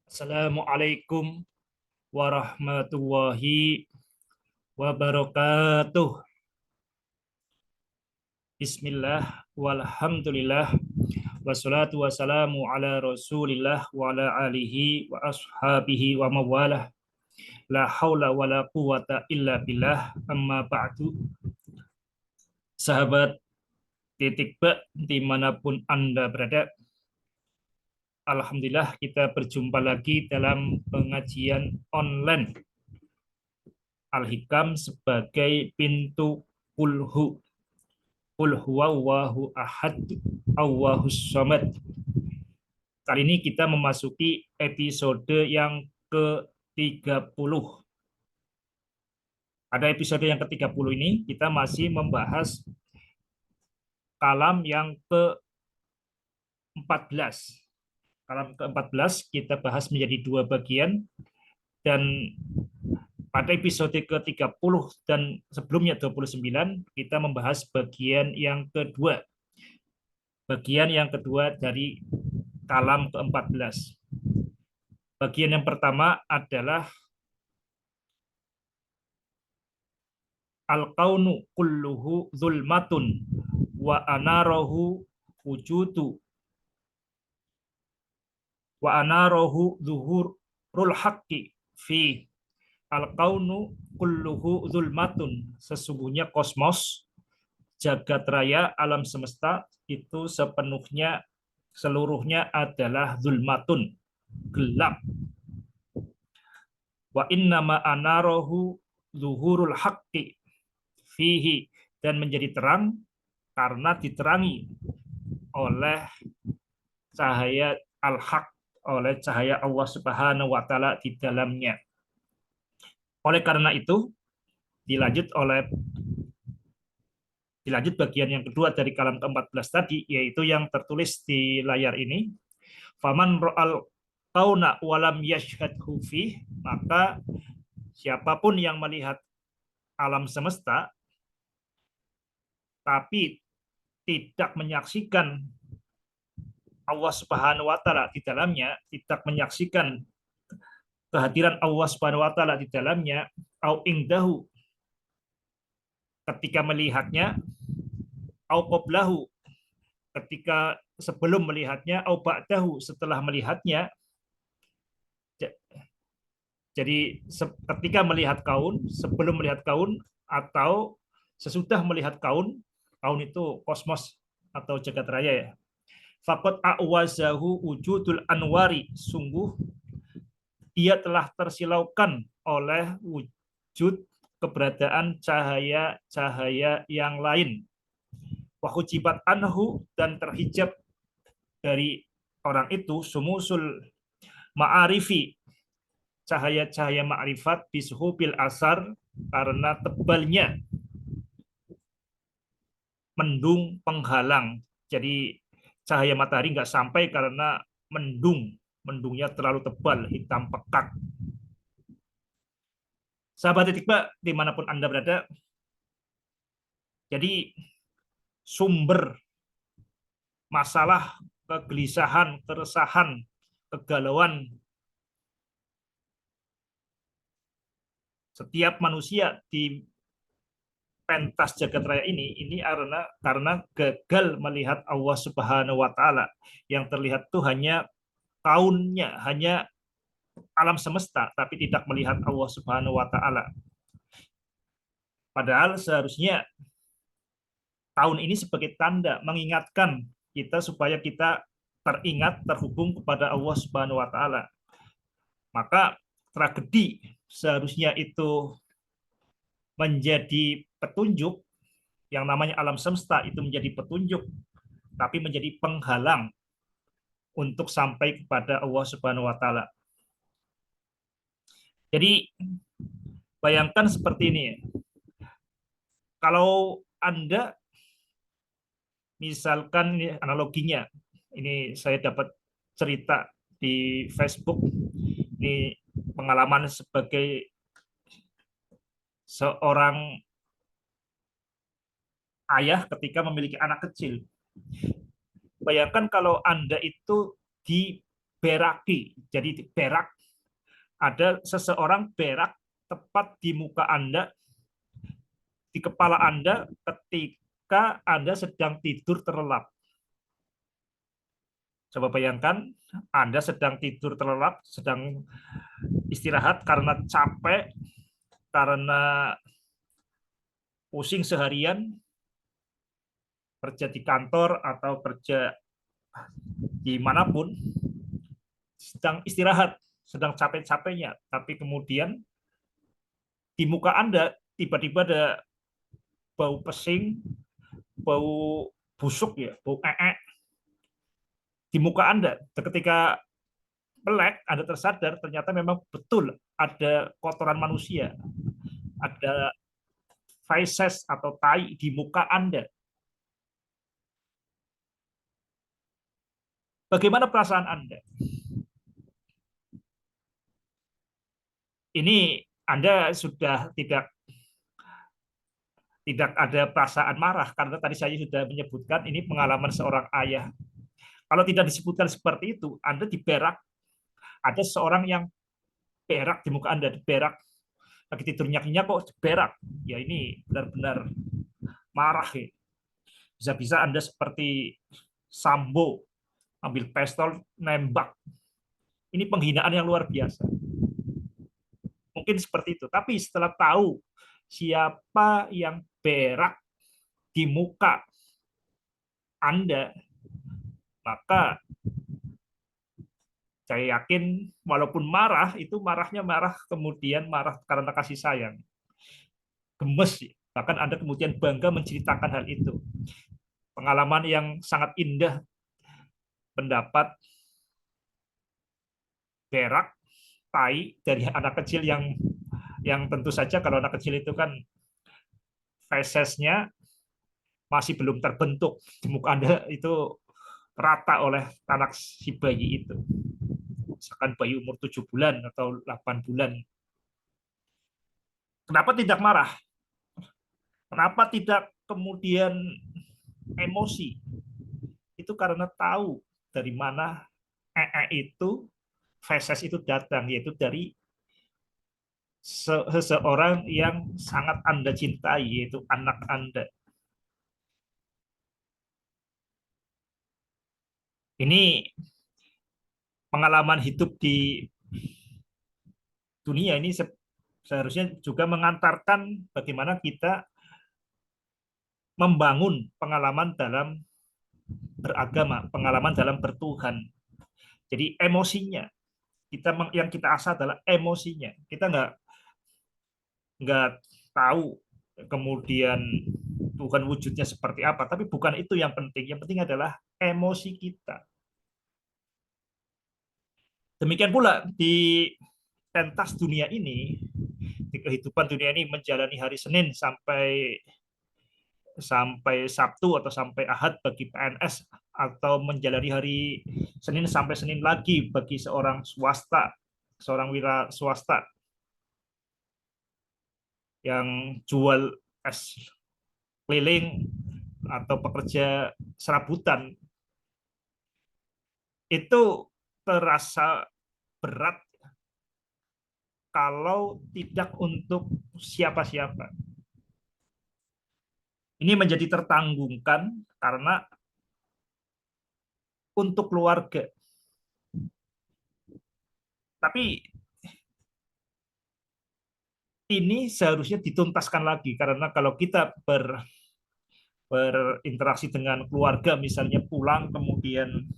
Assalamualaikum warahmatullahi wabarakatuh. Bismillah, walhamdulillah, wassalatu wassalamu ala rasulillah wa ala alihi wa ashabihi wa mawalah. La haula wa la quwata illa billah, amma ba'du. Sahabat titik ba dimanapun Anda berada, Alhamdulillah kita berjumpa lagi dalam pengajian online Al-Hikam sebagai pintu kulhu. Qul huwallahu ahad, Allahus samad. Kali ini kita memasuki episode yang ke-30. Pada episode yang ke-30 ini kita masih membahas kalam yang ke-14. Kalam ke-14 kita bahas menjadi dua bagian, dan pada episode ke-30 dan sebelumnya 29 kita membahas bagian yang kedua. Bagian yang kedua dari kalam ke-14. Bagian yang pertama adalah al-kaunu kulluhu zulmatun wa anarahu wujudu wa anarahu zuhurul haqqi fi. Al-kaunu kulluhu zulmatun, sesungguhnya kosmos, jagat raya, alam semesta itu seluruhnya adalah zulmatun, gelap. Wa innama anarahu zuhurul haqqi fihi, dan menjadi terang karena diterangi oleh cahaya al-haq, oleh cahaya Allah Subhanahu wa taala di dalamnya. Oleh karena itu dilanjut bagian yang kedua dari kalam ke-14 tadi, yaitu yang tertulis di layar ini. Faman ra'al kauna walam yashhadhu fi, maka siapapun yang melihat alam semesta tapi tidak menyaksikan Allah Subhanahu wa taala di dalamnya, tidak menyaksikan kehadiran Allah Subhanahu wa taala di dalamnya, au ingdahu, ketika melihatnya, au qablahu, ketika sebelum melihatnya, au ba'dahu, setelah melihatnya. Jadi ketika melihat kaun, sebelum melihat kaun, atau sesudah melihat kaun. Kaun itu kosmos atau jagat raya ya. Faqad a'wazahu wujudul anwari, sungguh ia telah tersilaukan oleh wujud keberadaan cahaya-cahaya yang lain. Wa hujibat anhu, dan terhijab dari orang itu sumusul ma'arifi, cahaya-cahaya ma'rifat, bisuhubil asar, karena tebalnya mendung penghalang. Jadi cahaya matahari nggak sampai karena mendungnya terlalu tebal, hitam pekat. Sahabat titikba dimanapun Anda berada, jadi sumber masalah, kegelisahan, keresahan, kegalauan setiap manusia di pentas jagat raya ini karena gagal melihat Allah Subhanahu wa taala. Yang terlihat tuh hanya kaunnya, hanya alam semesta, tapi tidak melihat Allah Subhanahu wa taala. Padahal seharusnya tahun ini sebagai tanda mengingatkan kita supaya kita teringat, terhubung kepada Allah Subhanahu wa taala. Maka tragedi seharusnya itu menjadi petunjuk, yang namanya alam semesta itu menjadi petunjuk, tapi menjadi penghalang untuk sampai kepada Allah Subhanahu wa taala. Jadi bayangkan seperti ini ya. Kalau Anda misalkan, ini analoginya, ini saya dapat cerita di Facebook, ini pengalaman sebagai seorang ayah ketika memiliki anak kecil. Bayangkan kalau Anda itu beraki. Jadi berak, ada seseorang berak tepat di muka Anda, di kepala Anda ketika Anda sedang tidur terlelap. Coba bayangkan, Anda sedang tidur terlelap, sedang istirahat karena capek, karena pusing seharian, kerja di kantor atau kerja dimanapun, sedang istirahat, sedang capek-capeknya, tapi kemudian di muka Anda tiba-tiba ada bau pesing, bau busuk ya, bau di muka Anda. Ketika melek, Anda tersadar ternyata memang betul ada kotoran manusia, ada feces atau tai di muka Anda. Bagaimana perasaan Anda? Ini Anda sudah tidak ada perasaan marah karena tadi saya sudah menyebutkan ini pengalaman seorang ayah. Kalau tidak disebutkan seperti itu, Anda diberak, ada seorang yang berak di muka Anda, diberak, lagi tidur nyenyak kok diberak. Ya ini benar-benar marah ya. Bisa-bisa Anda seperti Sambo, ambil pistol, nembak. Ini penghinaan yang luar biasa. Mungkin seperti itu. Tapi setelah tahu siapa yang berak di muka Anda, maka saya yakin walaupun marah, itu marahnya marah kemudian marah karena kasih sayang. Gemes, bahkan Anda kemudian bangga menceritakan hal itu. Pengalaman yang sangat indah, pendapat berak, tai dari anak kecil yang tentu saja kalau anak kecil itu kan fesesnya masih belum terbentuk di muka Anda itu rata oleh anak si bayi itu. Misalkan bayi umur 7 bulan atau 8 bulan. Kenapa tidak marah? Kenapa tidak kemudian emosi? Itu karena tahu dari mana itu feses itu datang, yaitu dari seseorang yang sangat Anda cintai, yaitu anak Anda. Ini pengalaman hidup di dunia ini seharusnya juga mengantarkan bagaimana kita membangun pengalaman dalam beragama, pengalaman dalam bertuhan. Jadi emosinya, yang kita asah adalah emosinya. Kita nggak tahu kemudian Tuhan wujudnya seperti apa, tapi bukan itu yang penting. Yang penting adalah emosi kita. Demikian pula di pentas dunia ini, di kehidupan dunia ini menjalani hari Senin sampai sampai Sabtu atau sampai Ahad bagi PNS atau menjalani hari Senin sampai Senin lagi bagi seorang swasta, seorang wira swasta yang jual es keliling atau pekerja serabutan, itu terasa berat kalau tidak untuk siapa-siapa. Ini menjadi tertanggungkan karena untuk keluarga. Tapi ini seharusnya dituntaskan lagi karena kalau kita berinteraksi dengan keluarga, misalnya pulang kemudian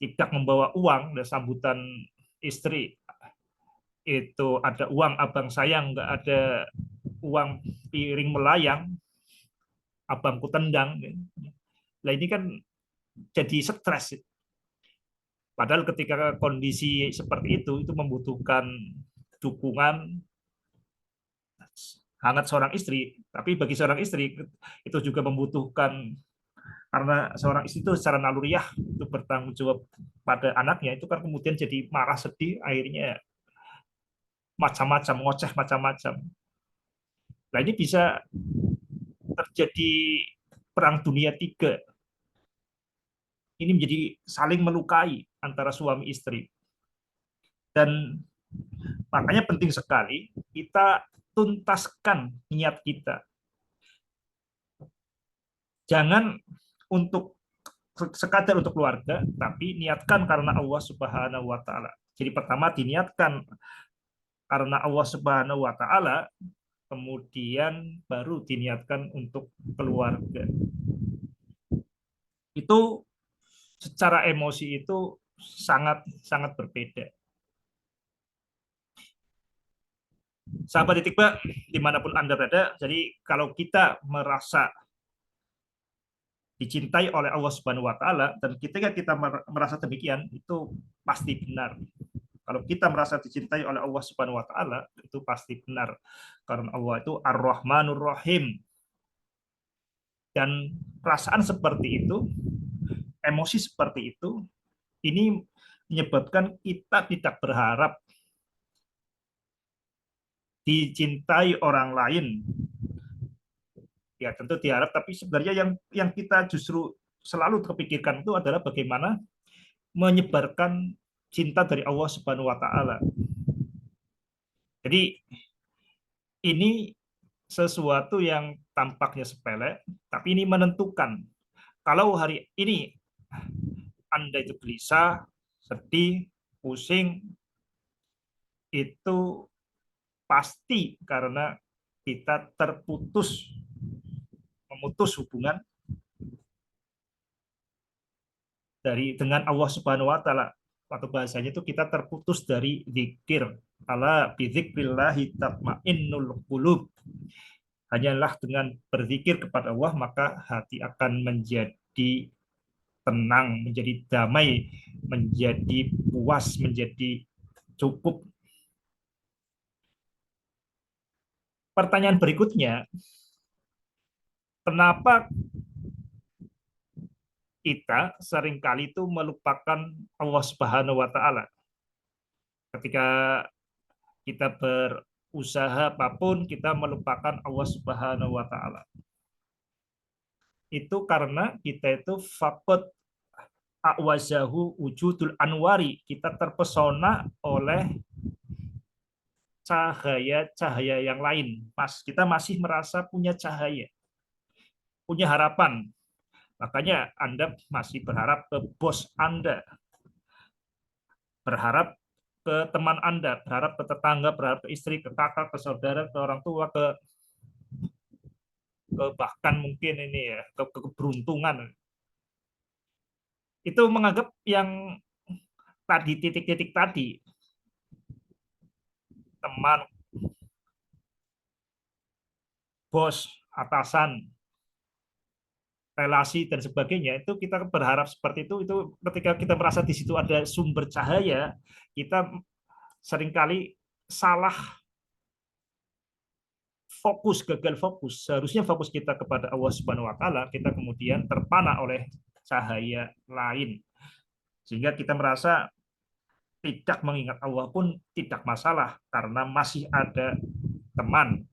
tidak membawa uang dan sambutan istri itu ada uang abang sayang, nggak ada uang piring melayang, abangku tendang. Nah ini kan jadi stres. Padahal ketika kondisi seperti itu membutuhkan dukungan hangat seorang istri. Tapi bagi seorang istri itu juga membutuhkan, karena seorang istri itu secara naluriah itu bertanggung jawab pada anaknya, itu kan kemudian jadi marah sedih, akhirnya macam-macam, ngoceh macam-macam. Nah ini bisa terjadi perang dunia tiga. ini menjadi saling melukai antara suami istri. Dan makanya penting sekali kita tuntaskan niat kita. Jangan untuk sekadar untuk keluarga, tapi niatkan karena Allah Subhanahu wa taala. Jadi pertama diniatkan karena Allah Subhanahu wa taala, kemudian baru diniatkan untuk keluarga. Itu secara emosi itu sangat sangat berbeda. Sahabat Titikba, dimanapun Anda berada, jadi kalau kita merasa dicintai oleh Allah Subhanahu wa taala dan ketika kita merasa demikian itu pasti benar. Kalau kita merasa dicintai oleh Allah Subhanahu wa taala itu pasti benar. Karena Allah itu Ar-Rahmanur Rahim. Dan perasaan seperti itu, emosi seperti itu ini menyebabkan kita tidak berharap dicintai orang lain. Ya tentu diharap, tapi sebenarnya yang kita justru selalu terpikirkan itu adalah bagaimana menyebarkan cinta dari Allah Subhanahu wa taala. Jadi ini sesuatu yang tampaknya sepele, tapi ini menentukan. Kalau hari ini Anda itu gelisah, sedih, pusing, itu pasti karena kita memutus hubungan dengan Allah Subhanahu wa taala. Atau bahasanya itu kita terputus dari zikir. Ala bidzikrillahi tatmainnul qulub. Hanyalah dengan berzikir kepada Allah maka hati akan menjadi tenang, menjadi damai, menjadi puas, menjadi cukup. Pertanyaan berikutnya, kenapa kita seringkali itu melupakan Allah Subhanahu wa taala? Ketika kita berusaha apapun, kita melupakan Allah Subhanahu wa taala. Itu karena kita itu faqad a'wazahu wujudul anwari, kita terpesona oleh cahaya-cahaya yang lain. Kita masih merasa punya cahaya, punya harapan. Makanya Anda masih berharap ke bos Anda, berharap ke teman Anda, berharap ke tetangga, berharap ke istri, ke kakak, ke saudara, ke orang tua, bahkan mungkin ini ya, ke keberuntungan. Itu menganggap yang tadi titik-titik tadi, teman, bos, atasan, relasi dan sebagainya, itu kita berharap seperti itu ketika kita merasa di situ ada sumber cahaya, kita seringkali salah fokus, gagal fokus. Seharusnya fokus kita kepada Allah Subhanahu wa taala, kita kemudian terpana oleh cahaya lain. Sehingga kita merasa tidak mengingat Allah pun tidak masalah karena masih ada teman.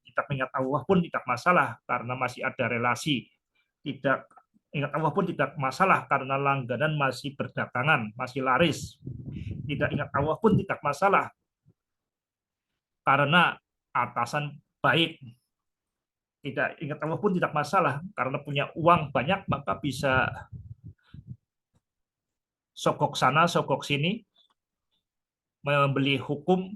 Tidak mengingat Allah pun tidak masalah karena masih ada relasi. Tidak ingat Allah pun tidak masalah karena langganan masih berdatangan, masih laris. Tidak ingat Allah pun tidak masalah karena atasan baik. Tidak ingat Allah pun tidak masalah karena punya uang banyak maka bisa sokok sana, sokok sini, membeli hukum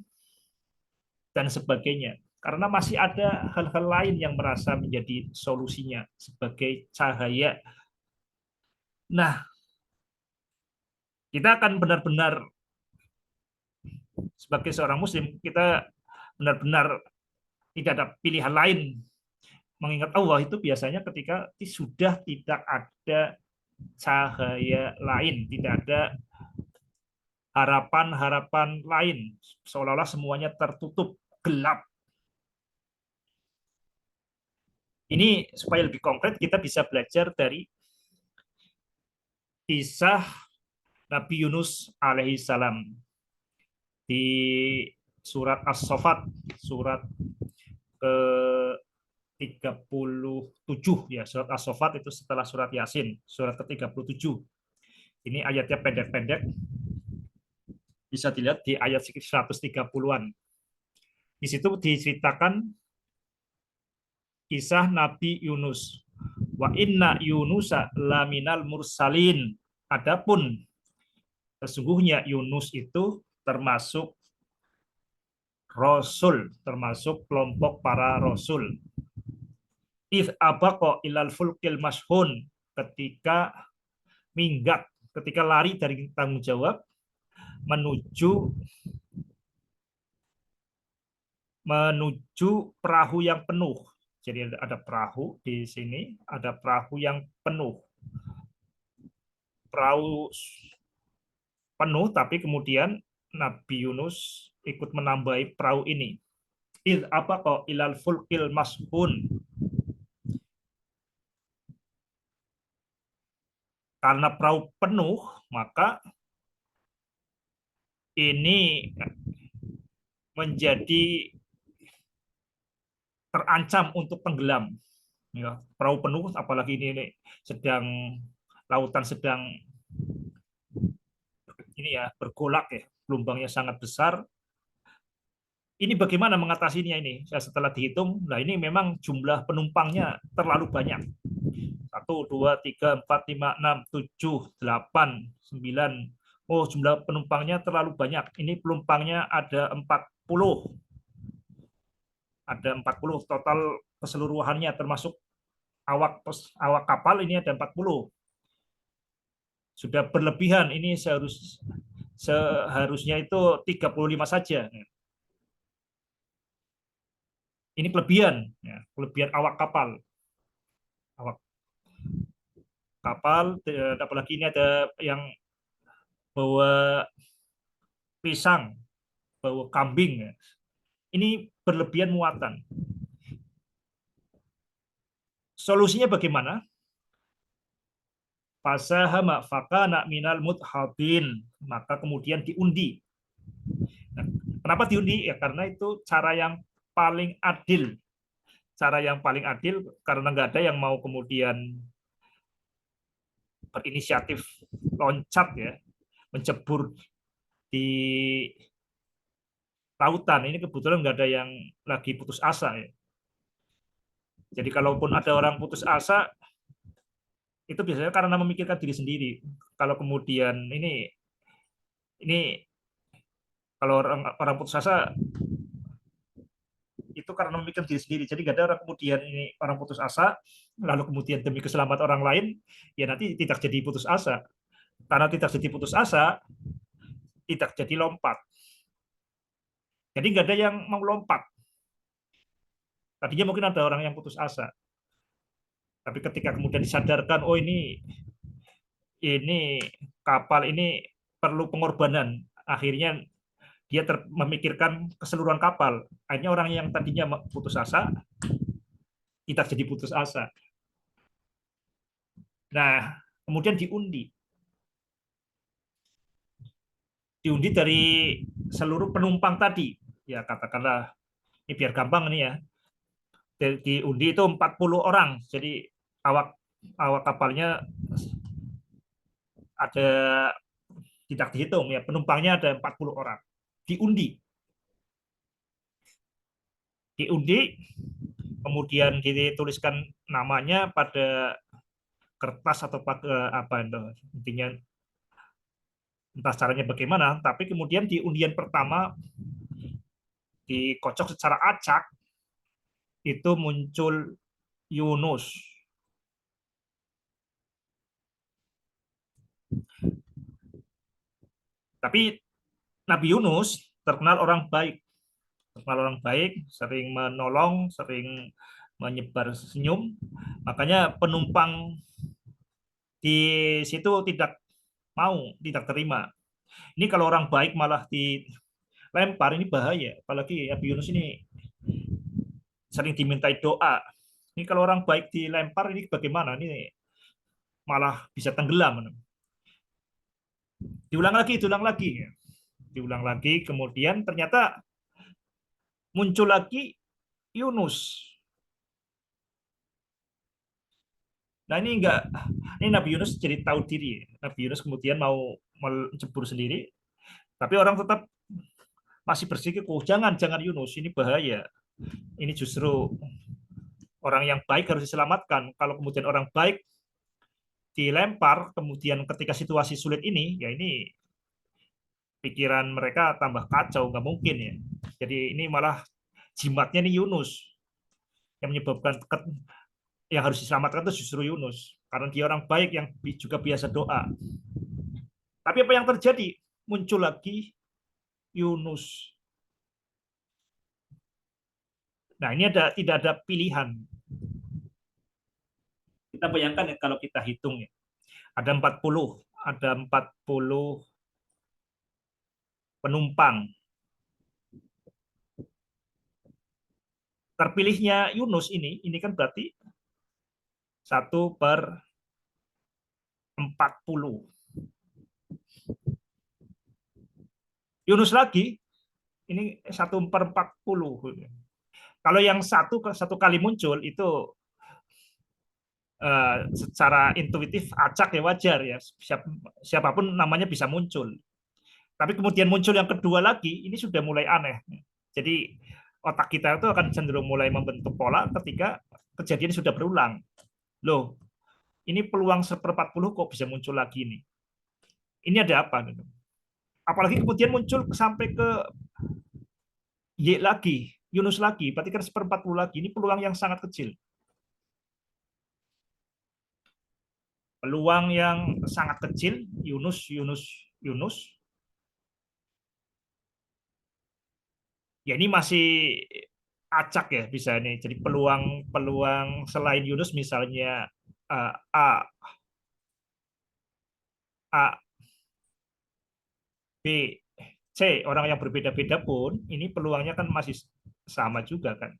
dan sebagainya. Karena masih ada hal-hal lain yang merasa menjadi solusinya sebagai cahaya. Nah, kita akan benar-benar sebagai seorang muslim, kita benar-benar tidak ada pilihan lain mengingat Allah itu biasanya ketika sudah tidak ada cahaya lain, tidak ada harapan-harapan lain, seolah-olah semuanya tertutup, gelap. Ini supaya lebih konkret kita bisa belajar dari kisah Nabi Yunus alaihissalam di surat As-Saffat, surat ke 37 ya, surat As-Saffat itu setelah surat Yasin, surat ke-37. Ini ayatnya pendek-pendek, bisa dilihat di ayat 130-an. Di situ diceritakan kisah Nabi Yunus. Wa inna Yunusa laminal mursalin. Adapun sesungguhnya Yunus itu termasuk rasul, termasuk kelompok para rasul. If abaqa ilal fulkil mashhun, ketika minggat, ketika lari dari tanggung jawab menuju menuju perahu yang penuh. Jadi ada perahu di sini, ada perahu yang penuh. Perahu penuh, tapi kemudian Nabi Yunus ikut menambahi perahu ini. Apa kok ilal fulkil mashun, karena perahu penuh maka ini menjadi terancam untuk tenggelam. Ya, perahu penuh, apalagi ini sedang lautan sedang ini ya bergolak ya, gelombangnya sangat besar. Ini bagaimana mengatasinya ini? Setelah dihitung, nah ini memang jumlah penumpangnya terlalu banyak. 1, 2, 3, 4, 5, 6, 7, 8, 9. Oh, jumlah penumpangnya terlalu banyak. Ini penumpangnya ada 40. Ada 40 total keseluruhannya termasuk awak kapal ini ada 40. Sudah berlebihan, ini seharusnya itu 35 saja. Ini kelebihan, ya, kelebihan awak kapal. Awak kapal, apalagi ini ada yang bawa pisang, bawa kambing. Ya. Ini berlebihan muatan. Solusinya bagaimana? Fasahama fakana minal mudhabin, maka kemudian diundi. Nah, kenapa diundi? Ya karena itu cara yang paling adil. Cara yang paling adil karena nggak ada yang mau kemudian berinisiatif loncat ya, mencebur di lautan. Ini kebetulan nggak ada yang lagi putus asa ya. Jadi kalaupun ada orang putus asa, itu biasanya karena memikirkan diri sendiri. Kalau kemudian ini kalau orang putus asa itu karena memikirkan diri sendiri. Jadi nggak ada orang kemudian ini orang putus asa, lalu kemudian demi keselamatan orang lain, ya nanti tidak jadi putus asa. Karena tidak jadi putus asa, tidak jadi lompat. Jadi nggak ada yang mau lompat. Tadinya mungkin ada orang yang putus asa, tapi ketika kemudian disadarkan, oh ini kapal ini perlu pengorbanan, akhirnya dia memikirkan keseluruhan kapal. Akhirnya orang yang tadinya putus asa tidak jadi putus asa. Nah, kemudian diundi dari seluruh penumpang tadi. Ya katakanlah ini biar gampang nih ya. Diundi itu 40 orang. Jadi awak awak kapalnya ada tidak dihitung ya, penumpangnya ada 40 orang. Diundi. Diundi, kemudian dituliskan namanya pada kertas atau pakai apa itu intinya, entah caranya bagaimana, tapi kemudian di undian pertama dikocok secara acak, itu muncul Yunus. Tapi Nabi Yunus terkenal orang baik, sering menolong, sering menyebar senyum. Makanya penumpang di situ tidak terima. Ini kalau orang baik malah dilempar, ini bahaya. Apalagi Nabi Yunus ini sering dimintai doa. Ini kalau orang baik dilempar ini bagaimana? Ini malah bisa tenggelam. Diulang lagi. Kemudian ternyata muncul lagi Yunus. Nah ini enggak, ini Nabi Yunus jadi tahu diri. Nabi Yunus kemudian mau mencebur sendiri, tapi orang tetap masih berpikir, oh jangan Yunus, ini bahaya. Ini justru orang yang baik harus diselamatkan. Kalau kemudian orang baik dilempar, kemudian ketika situasi sulit ini, ya ini pikiran mereka tambah kacau, nggak mungkin ya. Jadi ini malah jimatnya nih Yunus yang menyebabkan yang harus diselamatkan itu justru Yunus karena dia orang baik yang juga biasa doa. Tapi apa yang terjadi? Muncul lagi Yunus. Nah, ini tidak ada pilihan. Kita bayangkan ya kalau kita hitung ya. Ada 40 penumpang. Terpilihnya Yunus ini kan berarti 1/40. Yunus lagi, ini 1/40. Kalau yang satu kali muncul itu secara intuitif acak ya wajar ya. Siapapun namanya bisa muncul. Tapi kemudian muncul yang kedua lagi, ini sudah mulai aneh. Jadi otak kita itu akan cenderung mulai membentuk pola ketika kejadian sudah berulang. Loh, ini peluang 1/40 kok bisa muncul lagi nih. Ini ada apa gitu. Apalagi kemudian muncul sampai ke Y lagi, Yunus lagi, berarti kan 1/40 lagi. Ini peluang yang sangat kecil. Peluang yang sangat kecil, Yunus, Yunus, Yunus. Ya ini masih acak ya bisa nih. Jadi peluang-peluang selain Yunus misalnya A, A, B, C, orang yang berbeda-beda pun ini peluangnya kan masih sama juga kan.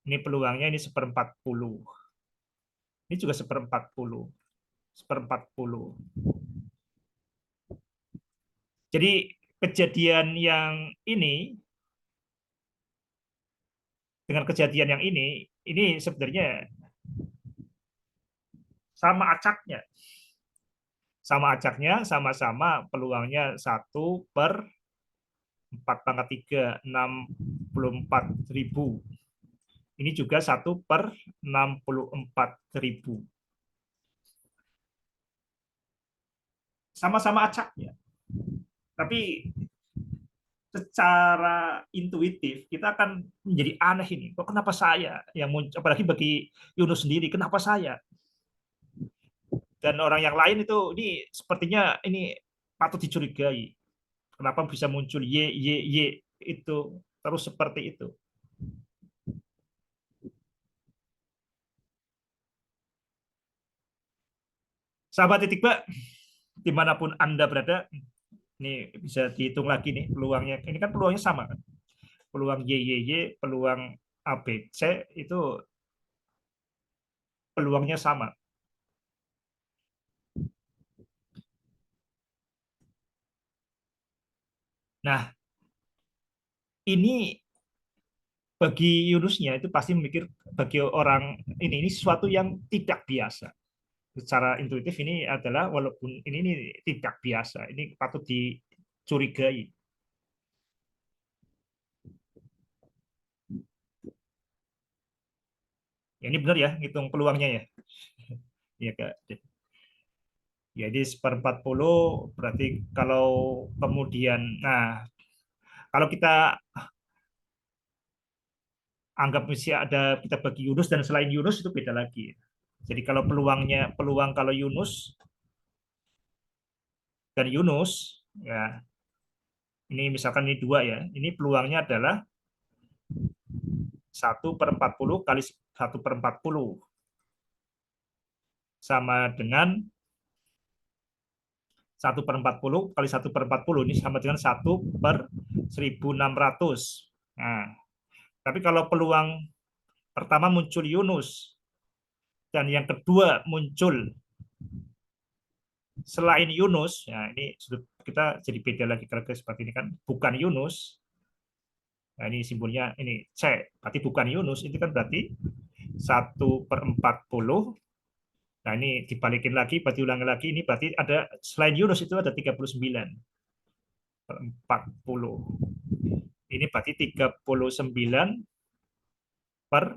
Ini peluangnya ini 1/40. Ini juga 1/40. 1/40. Jadi kejadian yang ini dengan kejadian yang ini sebenarnya sama acaknya. Sama acaknya, sama-sama peluangnya 1/4 × 3, 64.000. Ini juga 1/64.000. Sama-sama acaknya. Tapi secara intuitif kita akan menjadi aneh ini. Kok kenapa saya yang muncul? Apalagi bagi Yunus sendiri, kenapa saya? Dan orang yang lain itu ini sepertinya ini patut dicurigai. Kenapa bisa muncul Y itu terus seperti itu? Sahabat Titikba, dimanapun Anda berada, ini bisa dihitung lagi nih peluangnya. Ini kan peluangnya sama kan? Peluang Y, peluang ABC itu peluangnya sama. Nah, ini bagi Yunusnya itu pasti memikir bagi orang ini sesuatu yang tidak biasa. Secara intuitif ini adalah walaupun ini tidak biasa, ini patut dicurigai. Ya, ini benar ya, hitung peluangnya ya. Ya, Kak. Jadi 1/40 berarti kalau kemudian, nah kalau kita anggap mesti ada kita bagi Yunus dan selain Yunus itu beda lagi. Jadi kalau peluang kalau Yunus dan Yunus ya ini misalkan ini dua ya, ini peluangnya adalah 1/40 kali 1/40 sama dengan 1/40 kali 1/40 ini sama dengan 1/1600. Nah, tapi kalau peluang pertama muncul Yunus dan yang kedua muncul selain Yunus, ya ini kita jadi beda lagi kalau seperti ini kan bukan Yunus. Nah, ini simbolnya ini C, berarti bukan Yunus, itu kan berarti 1/40 Nah, ini dibalikin lagi, berarti ulangi lagi, ini berarti ada selain Yunus itu ada 39 per 40. Ini berarti 39 per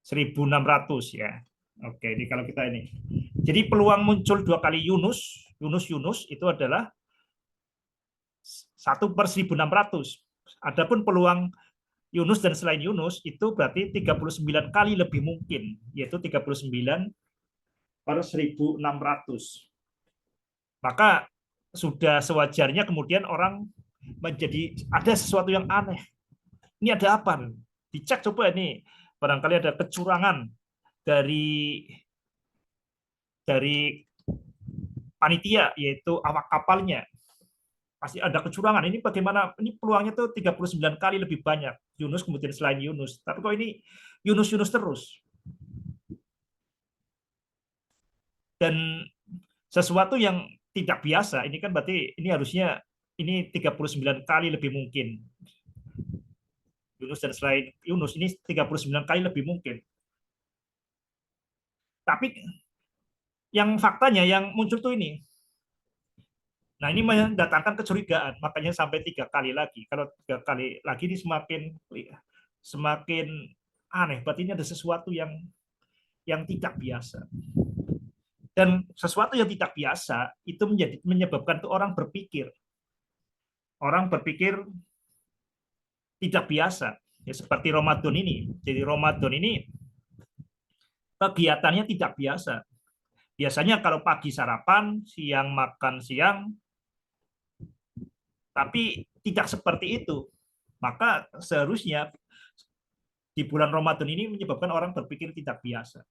1600 ya. Oke, ini kalau kita ini. Jadi peluang muncul 2 kali Yunus, Yunus itu adalah 1/1600. Adapun peluang Yunus dan selain Yunus itu berarti 39 kali lebih mungkin, yaitu 39/1600. Maka sudah sewajarnya kemudian orang menjadi ada sesuatu yang aneh. Ini ada apa? Dicek coba ini, barangkali ada kecurangan dari dari panitia, yaitu awak kapalnya. Pasti ada kecurangan. Ini bagaimana? Ini peluangnya tuh 39 kali lebih banyak. Yunus kemudian selain Yunus. Tapi kok ini Yunus terus. Dan sesuatu yang tidak biasa, ini kan berarti ini harusnya ini 39 kali lebih mungkin. Yunus dan selain Yunus ini 39 kali lebih mungkin. Tapi yang faktanya yang muncul tuh ini. Nah, ini mendatangkan kecurigaan, makanya sampai 3 kali lagi. Kalau 3 kali lagi ini semakin aneh. Berarti ini ada sesuatu yang tidak biasa. Dan sesuatu yang tidak biasa itu menyebabkan tuh orang berpikir tidak biasa. Ya, seperti Ramadan ini. Jadi Ramadan ini kegiatannya tidak biasa. Biasanya kalau pagi sarapan, siang makan siang, tapi tidak seperti itu. Maka seharusnya di bulan Ramadan ini menyebabkan orang berpikir tidak biasa.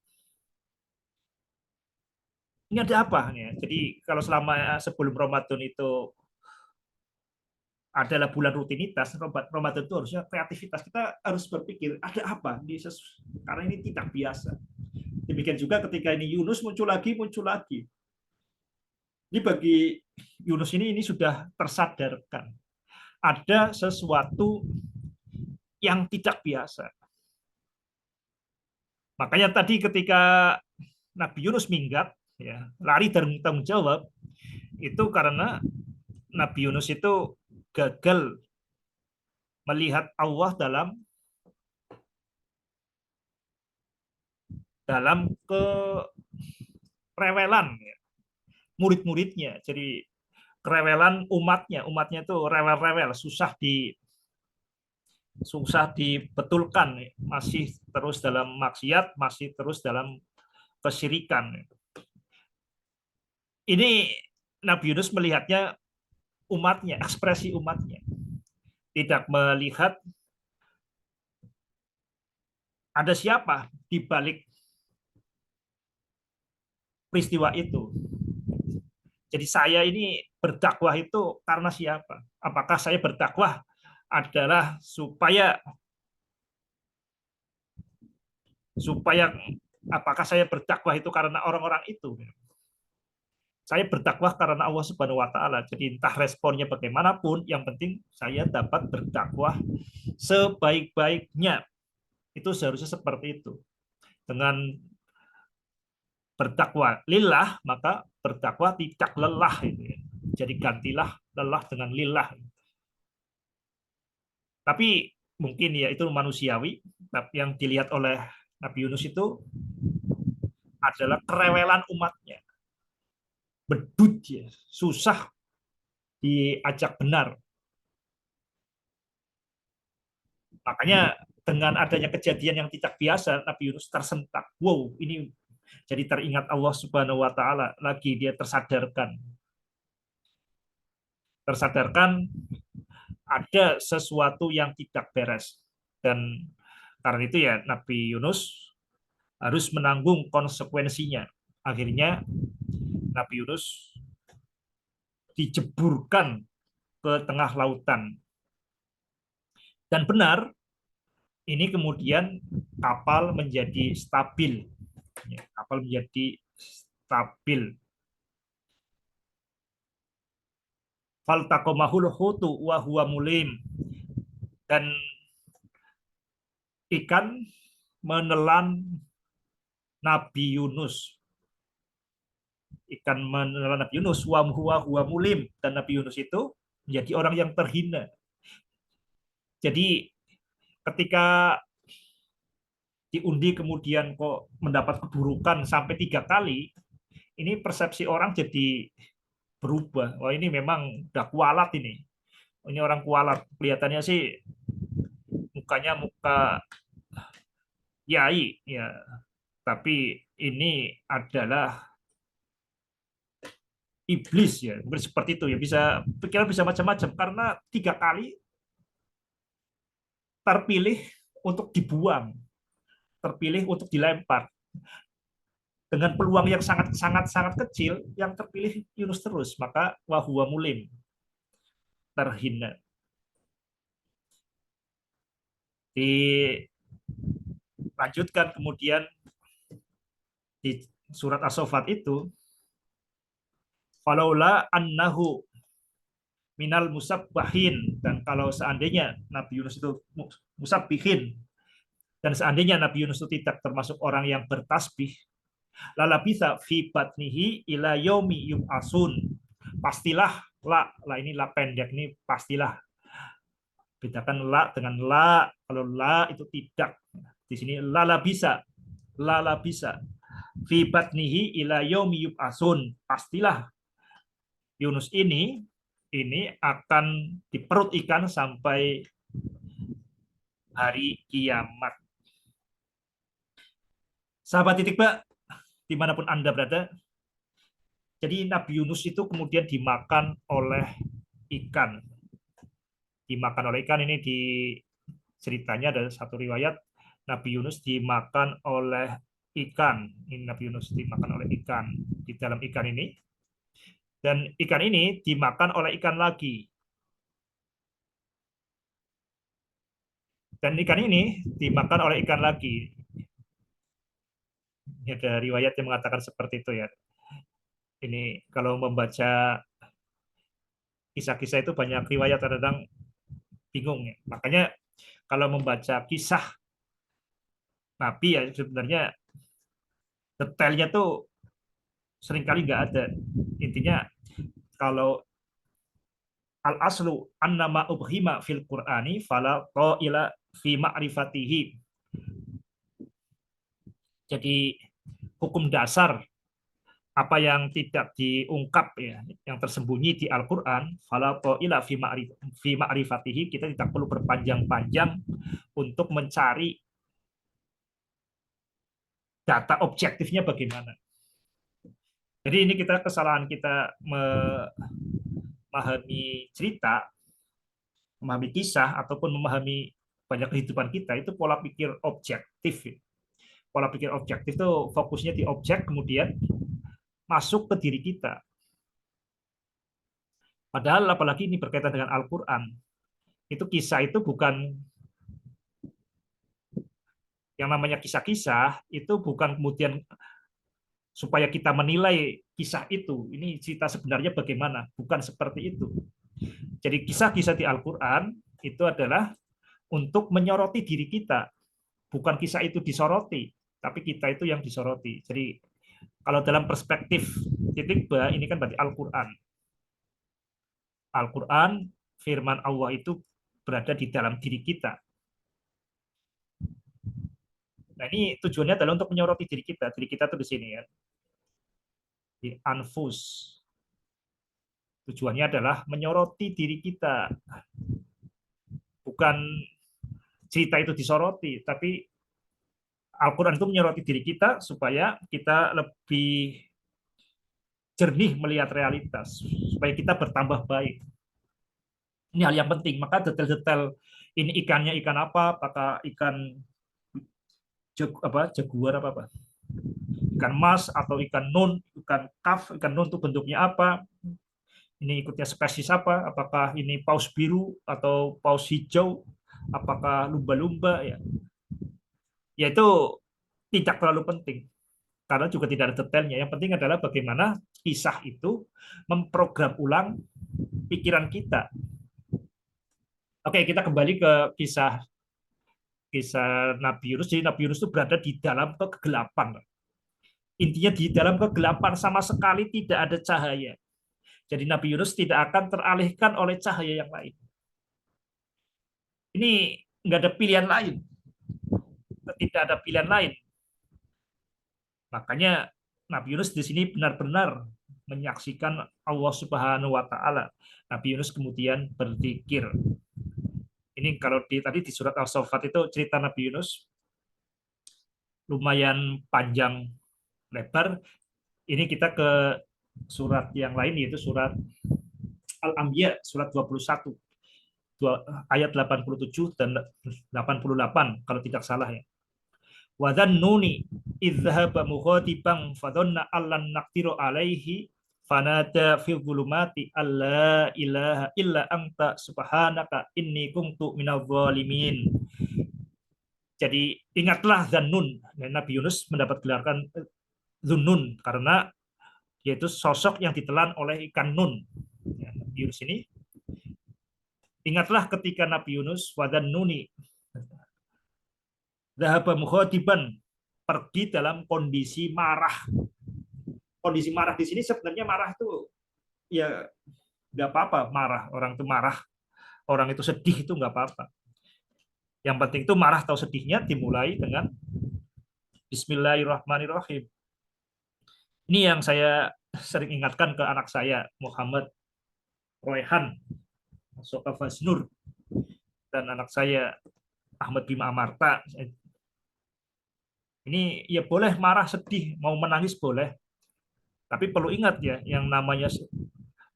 Ini ada apa? Jadi kalau selama sebelum Ramadan itu adalah bulan rutinitas, Ramadan itu harusnya kreativitas. Kita harus berpikir, ada apa? Karena ini tidak biasa. Demikian juga ketika ini Yunus muncul lagi. Ini bagi Yunus ini sudah tersadarkan. Ada sesuatu yang tidak biasa. Makanya tadi ketika Nabi Yunus minggat, ya, lari dari tanggung jawab, itu karena Nabi Yunus itu gagal melihat Allah dalam kerewelan ya, murid-muridnya. Jadi kerewelan umatnya itu rewel-rewel, susah dibetulkan, masih terus dalam maksiat, masih terus dalam kesyirikan. Ini Nabi Yunus melihatnya umatnya, ekspresi umatnya. Tidak melihat ada siapa di balik peristiwa itu. Jadi saya ini berdakwah itu karena siapa? Apakah saya berdakwah adalah supaya apakah saya berdakwah itu karena orang-orang itu? Saya berdakwah karena Allah Subhanahu wa taala. Jadi entah responnya bagaimanapun, yang penting saya dapat berdakwah sebaik-baiknya. Itu seharusnya seperti itu. Dengan berdakwah lillah, maka berdakwah tidak lelah itu ya. Jadi gantilah lelah dengan lillah. Tapi mungkin ya itu manusiawi. Tapi yang dilihat oleh Nabi Yunus itu adalah kerewelan umatnya. Bedut ya, susah diajak benar. Makanya dengan adanya kejadian yang tidak biasa, Nabi Yunus tersentak. Wow, ini jadi teringat Allah Subhanahu wa taala lagi, dia tersadarkan. Tersadarkan ada sesuatu yang tidak beres. Dan karena itu ya Nabi Yunus harus menanggung konsekuensinya. Akhirnya Nabi Yunus dijeburkan ke tengah lautan. Dan benar, ini kemudian kapal menjadi stabil. Kapal menjadi stabil. Faltaqamahul hutu wa huwa mulim. Dan ikan menelan Nabi Yunus, ikan menelan Nabi Yunus, wa huwa mulim, dan Nabi Yunus itu menjadi orang yang terhina. Jadi ketika diundi kemudian kok mendapat keburukan sampai 3 kali, ini persepsi orang jadi berubah. Wah, ini memang udah kualat ini. Ini orang kualat. Kelihatannya sih mukanya muka yai ya, tapi ini adalah iblis ya. Mungkin seperti itu ya. Bisa pikiran bisa macam-macam karena 3 kali terpilih untuk dibuang, terpilih untuk dilempar dengan peluang yang sangat sangat sangat kecil, yang terpilih Yunus terus, maka wahwa mulim, terhina. Dilanjutkan kemudian di surat As-Saffat itu, falaula annahu minal musabbahin, dan kalau seandainya Nabi Yunus itu musabbihin, dan seandainya Nabi Yunus itu tidak termasuk orang yang bertasbih, lalabitha fi batnihi ila yaumi yub'asun, pastilah, la ini la pendek, ini pastilah, bedakan la dengan la. Kalau la itu tidak, di sini lala bisa fi batnihi ila yaumi yub'asun, pastilah Yunus ini akan di perut ikan sampai hari kiamat. Sahabat titik Bak, dimanapun Anda berada, jadi Nabi Yunus itu kemudian dimakan oleh ikan. Dimakan oleh ikan ini di ceritanya ada satu riwayat Nabi Yunus dimakan oleh ikan. Ini Nabi Yunus dimakan oleh ikan. Di dalam ikan ini, dan ikan ini dimakan oleh ikan lagi. Dan ikan ini dimakan oleh ikan lagi. Ini ada riwayat yang mengatakan seperti itu ya. Ini kalau membaca kisah-kisah itu banyak riwayat, kadang bingung ya. Makanya kalau membaca kisah Nabi ya sebenarnya detailnya tuh seringkali nggak ada. Intinya kalau al aslu annama ubhima fil qur'ani fala qaila fi ma'rifatihi. Jadi hukum dasar apa yang tidak diungkap ya, yang tersembunyi di Al-Qur'an, fala qaila fi ma'rifatihi, kita tidak perlu berpanjang-panjang untuk mencari data objektifnya bagaimana. Jadi ini kita kesalahan kita memahami cerita, memahami kisah, ataupun memahami banyak kehidupan kita, itu pola pikir objektif. Pola pikir objektif itu fokusnya di objek, kemudian masuk ke diri kita. Padahal apalagi ini berkaitan dengan Al-Quran, itu kisah itu bukan, yang namanya kisah-kisah, itu bukan kemudian supaya kita menilai kisah itu, ini cerita sebenarnya bagaimana, bukan seperti itu. Jadi kisah-kisah di Al-Quran itu adalah untuk menyoroti diri kita, bukan kisah itu disoroti, tapi kita itu yang disoroti. Jadi kalau dalam perspektif titik ba, ini kan berarti Al-Quran. Al-Quran, firman Allah itu berada di dalam diri kita. Nah ini tujuannya adalah untuk menyoroti diri kita. Diri kita tuh di sini ya, di anfus. Tujuannya adalah menyoroti diri kita, bukan cerita itu disoroti, tapi Al-Quran itu menyoroti diri kita supaya kita lebih jernih melihat realitas, supaya kita bertambah baik. Ini hal yang penting. Maka detail-detail ini ikannya ikan apa, apakah ikan jaguar apa, ikan mas atau ikan nun, ikan kaf, ikan nun itu bentuknya apa, ini ikutnya spesies apa, apakah ini paus biru atau paus hijau, apakah lumba-lumba ya. Yaitu tidak terlalu penting karena juga tidak ada detailnya. Yang penting adalah bagaimana kisah itu memprogram ulang pikiran kita. Oke, kita kembali ke kisah kisah Nabi Yunus. Jadi Nabi Yunus itu berada di dalam kegelapan. Intinya di dalam kegelapan sama sekali tidak ada cahaya. Jadi Nabi Yunus tidak akan teralihkan oleh cahaya yang lain. Ini nggak ada pilihan lain. Tidak ada pilihan lain. Makanya Nabi Yunus di sini benar-benar menyaksikan Allah Subhanahu wa taala. Nabi Yunus kemudian berzikir. Ini kalau tadi di surat Al-Saffat itu cerita Nabi Yunus lumayan panjang lebar. Ini kita ke surat yang lain yaitu surat Al-Anbiya surat 21 ayat 87 dan 88 kalau tidak salah ya. Wa dzannuni idzhaba mughadiban fadhanna allan naqdiru alaihi fanada fi dhulumati alla ilaha illa anta subhanaka inni kuntu minadh dhalimin. Jadi ingatlah Zannun. Nabi Yunus mendapat gelarkan Zunnun karena yaitu sosok yang ditelan oleh ikan nun. Nabi Yunus ini ingatlah ketika Nabi Yunus Wadannuni dhahaba mughadiban pergi dalam kondisi marah. Kondisi marah di sini sebenarnya marah itu ya nggak apa-apa marah. Orang itu marah, orang itu sedih itu nggak apa-apa. Yang penting itu marah atau sedihnya dimulai dengan Bismillahirrahmanirrahim. Ini yang saya sering ingatkan ke anak saya, Muhammad Royhan, Soka Fasnur, dan anak saya Ahmad Bima Amarta. Ini ya boleh marah, sedih, mau menangis boleh. Tapi perlu ingat ya, yang namanya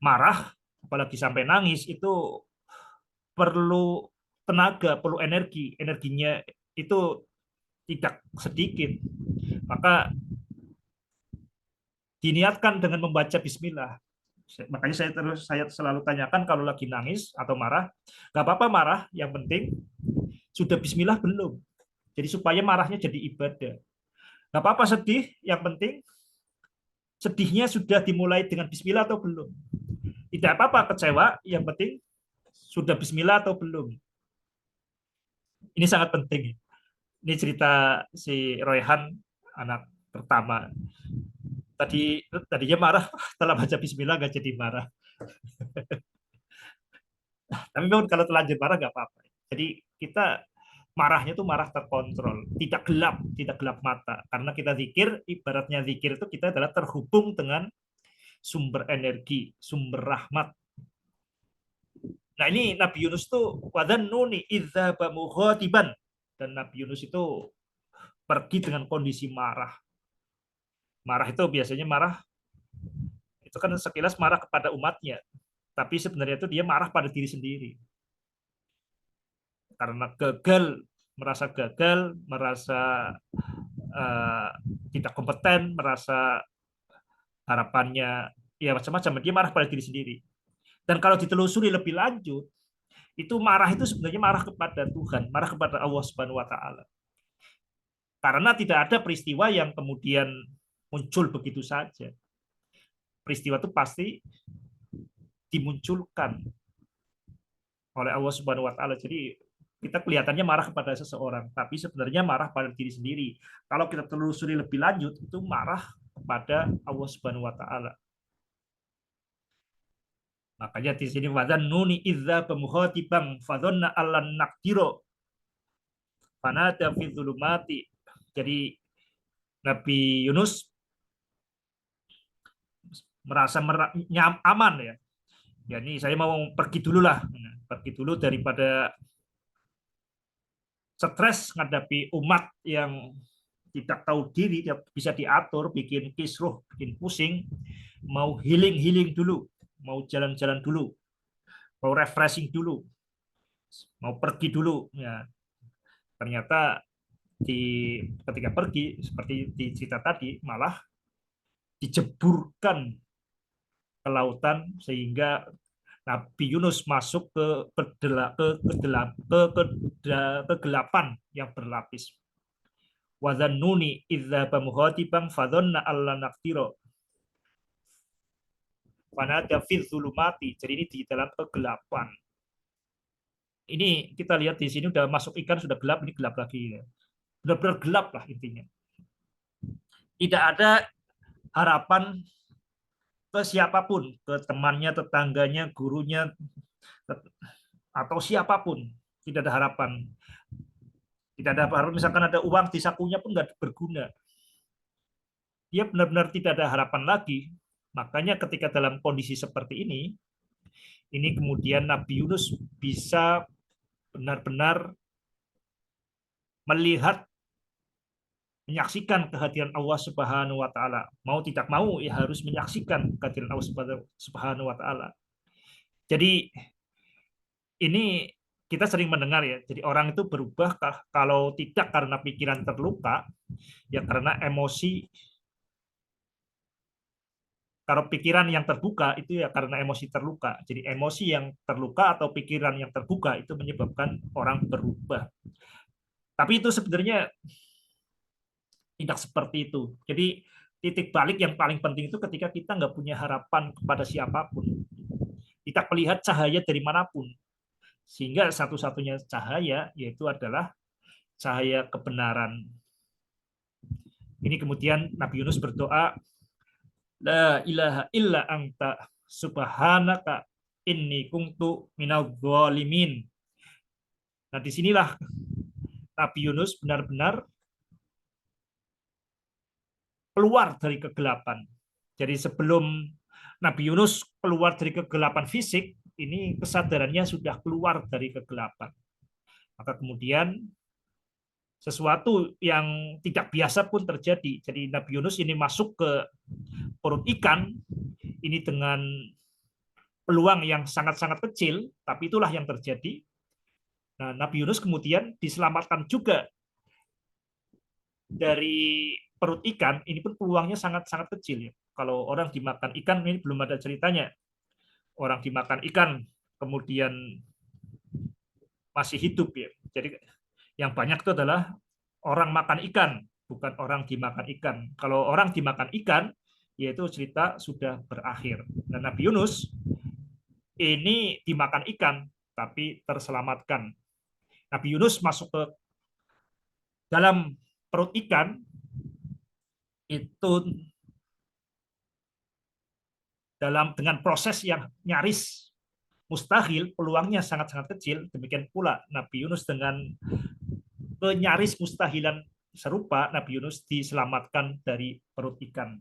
marah, apalagi sampai nangis, itu perlu tenaga, perlu energi. Energinya itu tidak sedikit. Maka diniatkan dengan membaca Bismillah. Makanya saya selalu tanyakan kalau lagi nangis atau marah, nggak apa-apa marah, yang penting sudah Bismillah belum. Jadi supaya marahnya jadi ibadah. Nggak apa-apa sedih, yang penting sedihnya sudah dimulai dengan Bismillah atau belum. Tidak apa-apa kecewa, yang penting sudah Bismillah atau belum. Ini sangat penting. Ini cerita si Royhan, anak pertama. Tadinya marah, setelah baca Bismillah nggak jadi marah. Tapi kalau terlanjur marah nggak apa-apa. Jadi kita marahnya itu marah terkontrol, tidak gelap mata. Karena kita zikir, ibaratnya zikir itu kita adalah terhubung dengan sumber energi, sumber rahmat. Nah ini Nabi Yunus tuh wadan nuni idza bamughadiban, dan Nabi Yunus itu pergi dengan kondisi marah. Marah itu biasanya marah itu kan sekilas marah kepada umatnya, tapi sebenarnya itu dia marah pada diri sendiri. Karena gagal, merasa uh, tidak kompeten, merasa harapannya ya macam-macam, dia marah pada diri sendiri. Dan kalau ditelusuri lebih lanjut, itu marah itu sebenarnya marah kepada Tuhan, marah kepada Allah Subhanahu wa taala. Karena tidak ada peristiwa yang kemudian muncul begitu saja. Peristiwa itu pasti dimunculkan oleh Allah Subhanahu wa taala. Jadi kita kelihatannya marah kepada seseorang, tapi sebenarnya marah pada diri sendiri. Kalau kita telusuri lebih lanjut, itu marah kepada Allah Subhanahu wa taala. Makanya di sini wadan nuni idza bamuhatibang fadhanna allan naqdiro fanada fi dzulumati. Jadi Nabi Yunus merasa aman ya. Ya ini saya mau pergi dulu lah, pergi dulu daripada stres menghadapi umat yang tidak tahu diri, tidak bisa diatur, bikin kisruh, bikin pusing, mau healing dulu, mau jalan-jalan dulu, mau refreshing dulu, mau pergi dulu. Ya, ternyata ketika pergi seperti di cerita tadi malah dijeburkan ke lautan sehingga Nabi Yunus masuk kegelapan yang berlapis. Wadzannuni idza bamughadiban fadhanna alla naqdira fanada fi dzulumati. Jadi ini di dalam kegelapan. Ini kita lihat di sini udah masuk ikan sudah gelap, ini gelap lagi. Benar-benar gelap lah intinya. Tidak ada harapan ke siapapun, ke temannya, tetangganya, gurunya, atau siapapun. Tidak ada harapan. Tidak ada harapan, misalkan ada uang di sakunya pun nggak berguna. Dia benar-benar tidak ada harapan lagi. Makanya ketika dalam kondisi seperti ini kemudian Nabi Yunus bisa benar-benar melihat, menyaksikan kehadiran Allah Subhanahu wa taala. Mau tidak mau ya harus menyaksikan kehadiran Allah Subhanahu wa taala. Jadi ini kita sering mendengar ya. Jadi orang itu berubah kalau tidak karena pikiran terluka, ya karena emosi. Kalau pikiran yang terbuka itu ya karena emosi terluka. Jadi emosi yang terluka atau pikiran yang terbuka itu menyebabkan orang berubah. Tapi itu sebenarnya tidak seperti itu. Jadi titik balik yang paling penting itu ketika kita nggak punya harapan kepada siapapun. Kita melihat cahaya dari manapun. Sehingga satu-satunya cahaya yaitu adalah cahaya kebenaran. Ini kemudian Nabi Yunus berdoa, La ilaha illa anta subhanaka inni kuntu minadh dhalimin. Nah, disinilah Nabi Yunus benar-benar keluar dari kegelapan. Jadi sebelum Nabi Yunus keluar dari kegelapan fisik, ini kesadarannya sudah keluar dari kegelapan. Maka kemudian sesuatu yang tidak biasa pun terjadi. Jadi Nabi Yunus ini masuk ke perut ikan, ini dengan peluang yang sangat-sangat kecil, tapi itulah yang terjadi. Nah, Nabi Yunus kemudian diselamatkan juga dari perut ikan, ini pun peluangnya sangat-sangat kecil ya. Kalau orang dimakan ikan, ini belum ada ceritanya. Orang dimakan ikan, kemudian masih hidup ya. Jadi yang banyak itu adalah orang makan ikan, bukan orang dimakan ikan. Kalau orang dimakan ikan, yaitu cerita sudah berakhir. Dan Nabi Yunus ini dimakan ikan, tapi terselamatkan. Nabi Yunus masuk ke dalam perut ikan, itu dengan proses yang nyaris mustahil, peluangnya sangat-sangat kecil. Demikian pula Nabi Yunus dengan nyaris mustahilan serupa, Nabi Yunus diselamatkan dari perut ikan.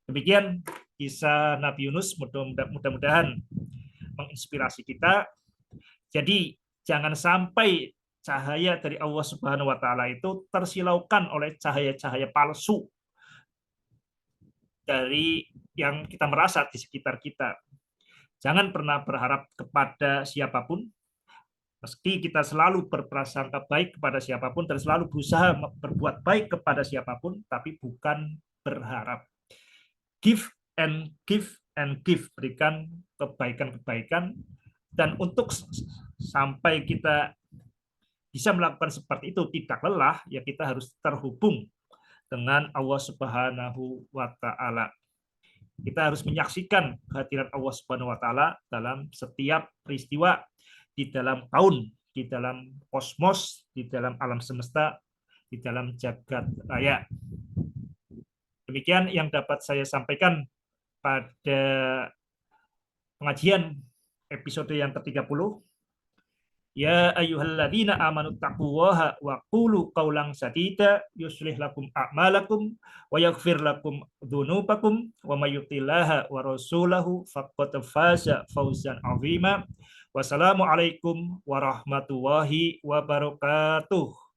Demikian kisah Nabi Yunus, mudah-mudahan menginspirasi kita. Jadi jangan sampai cahaya dari Allah Subhanahu wa taala itu tersilaukan oleh cahaya-cahaya palsu dari yang kita merasa di sekitar kita. Jangan pernah berharap kepada siapapun, meski kita selalu berprasangka baik kepada siapapun dan selalu berusaha berbuat baik kepada siapapun, tapi bukan berharap. Give and give and give, berikan kebaikan-kebaikan, dan untuk sampai kita bisa melakukan seperti itu tidak lelah, ya kita harus terhubung dengan Allah Subhanahu wa taala. Kita harus menyaksikan kehadiran Allah Subhanahu wa taala dalam setiap peristiwa, di dalam kaun, di dalam kosmos, di dalam alam semesta, di dalam jagat raya. Demikian yang dapat saya sampaikan pada pengajian episode yang ke-30. Ya ayyuhalladzina amanu taqullaha wa qulu qawlan sadida yuslih lakum a'malakum wa yaghfir lakum dzunubakum wa may yuti'illah wa rasulahu faqad faza fawzan 'azima. Wassalamualaikum warahmatullahi wabarakatuh.